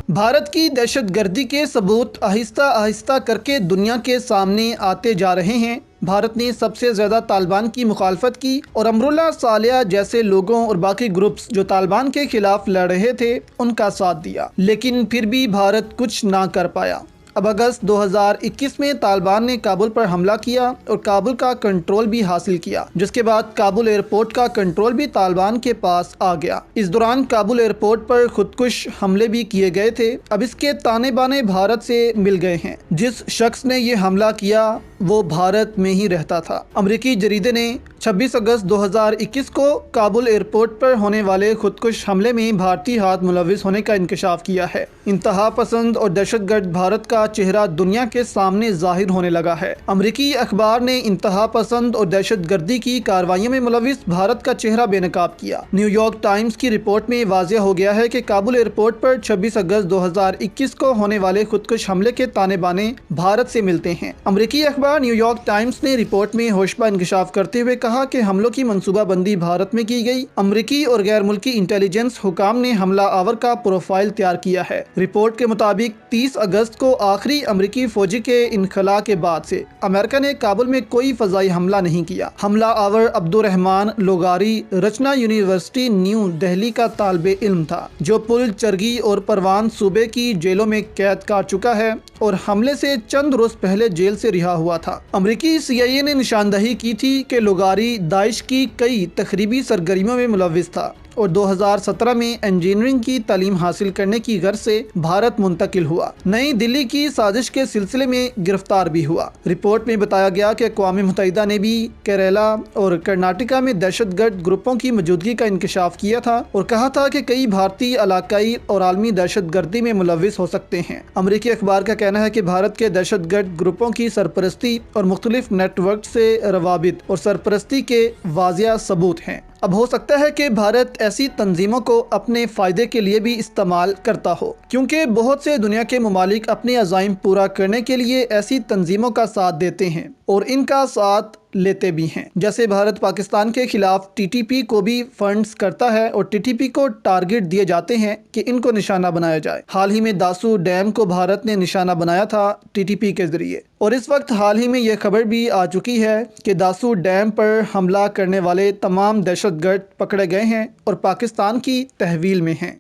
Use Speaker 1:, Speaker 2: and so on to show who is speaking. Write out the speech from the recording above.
Speaker 1: भारत की दहशत गर्दी के सबूत आहिस्ता आहिस्ता करके दुनिया के सामने आते जा रहे हैं। भारत ने सबसे ज़्यादा तालिबान की मुखालफत की और अमरुल्लाह सालिया जैसे लोगों और बाकी ग्रुप्स जो तालिबान के खिलाफ लड़ रहे थे उनका साथ दिया, लेकिन फिर भी भारत कुछ ना कर पाया। अब अगस्त 2021 में तालिबान ने काबुल पर हमला किया और काबुल का कंट्रोल भी हासिल किया, जिसके बाद काबुल एयरपोर्ट का कंट्रोल भी तालिबान के पास आ गया। इस दौरान काबुल एयरपोर्ट पर खुदकुश हमले भी किए गए थे। अब इसके ताने बाने भारत से मिल गए हैं। जिस शख्स ने ये हमला किया वो भारत में ही रहता था। अमेरिकी जरीदे ने 26 अगस्त 2021 को काबुल एयरपोर्ट पर होने वाले खुदकुश हमले में भारतीय हाथ मुलविस होने का इंकशाफ किया है। इंतहा पसंद और दहशतगर्द भारत का चेहरा दुनिया के सामने जाहिर होने लगा है। अमेरिकी अखबार ने इंतहा पसंद और दहशतगर्दी की कार्रवाइयों में मुलविस भारत का चेहरा बेनकाब किया। न्यूयॉर्क टाइम्स की रिपोर्ट में वाज़ेह हो गया है कि काबुल एयरपोर्ट पर 26 अगस्त 2021 को होने वाले खुदकुश हमले के ताने बाने भारत से मिलते हैं। अमेरिकी अखबार न्यूयॉर्क टाइम्स ने रिपोर्ट में होशबा इंकशाफ करते हुए कहा कि हमलों की मंसूबाबंदी भारत में की गई। अमेरिकी और गैर मुल्की इंटेलिजेंस हुकाम ने हमला आवर का प्रोफाइल तैयार किया है। रिपोर्ट के मुताबिक 30 अगस्त को आखिरी अमेरिकी फौजी के इनखला के बाद से अमेरिका ने काबुल में कोई फजाई हमला नहीं किया। हमला आवर अब्दुर्रहमान लोगारी रचना यूनिवर्सिटी न्यू दिल्ली का तालिबे इल्म था, जो पुल चरगी और परवान सूबे की जेलों में कैद काट चुका है और हमले से चंद रोज पहले जेल से रिहा हुआ था। अमेरिकी CIA ने निशानदही की थी कि लोगारी दाइश की कई तखरीबी सरगर्मियों में मुलविस था और 2017 में इंजीनियरिंग की तालीम हासिल करने की गर्ज से भारत मुंतकिल हुआ। नई दिल्ली की साजिश के सिलसिले में गिरफ्तार भी हुआ। रिपोर्ट में बताया गया कि अक़वाम मुत्तहिदा ने भी केरला और कर्नाटका में दहशतगर्द ग्रुपों की मौजूदगी का इंकशाफ किया था और कहा था कि कई भारतीय इलाकाई और आलमी दहशतगर्दी में मुलविस हो सकते हैं। अमेरिकी अखबार का कहना है कि भारत के दहशतगर्द ग्रुपों की सरपरस्ती और मुख्तलिफ नेटवर्क से रवाबित और सरपरस्ती के वाज़िया सबूत हैं। अब हो सकता है कि भारत ऐसी तंजीमों को अपने फ़ायदे के लिए भी इस्तेमाल करता हो, क्योंकि बहुत से दुनिया के ममालिक अपने अज़ाइम पूरा करने के लिए ऐसी तंजीमों का साथ देते हैं और इनका साथ लेते भी हैं। जैसे भारत पाकिस्तान के खिलाफ TTP को भी फंड्स करता है और TTP को टारगेट दिए जाते हैं कि इनको निशाना बनाया जाए। हाल ही में दासू डैम को भारत ने निशाना बनाया था TTP के जरिए, और इस वक्त हाल ही में यह खबर भी आ चुकी है कि दासू डैम पर हमला करने वाले तमाम दहशतगर्द पकड़े गए हैं और पाकिस्तान की तहवील में हैं।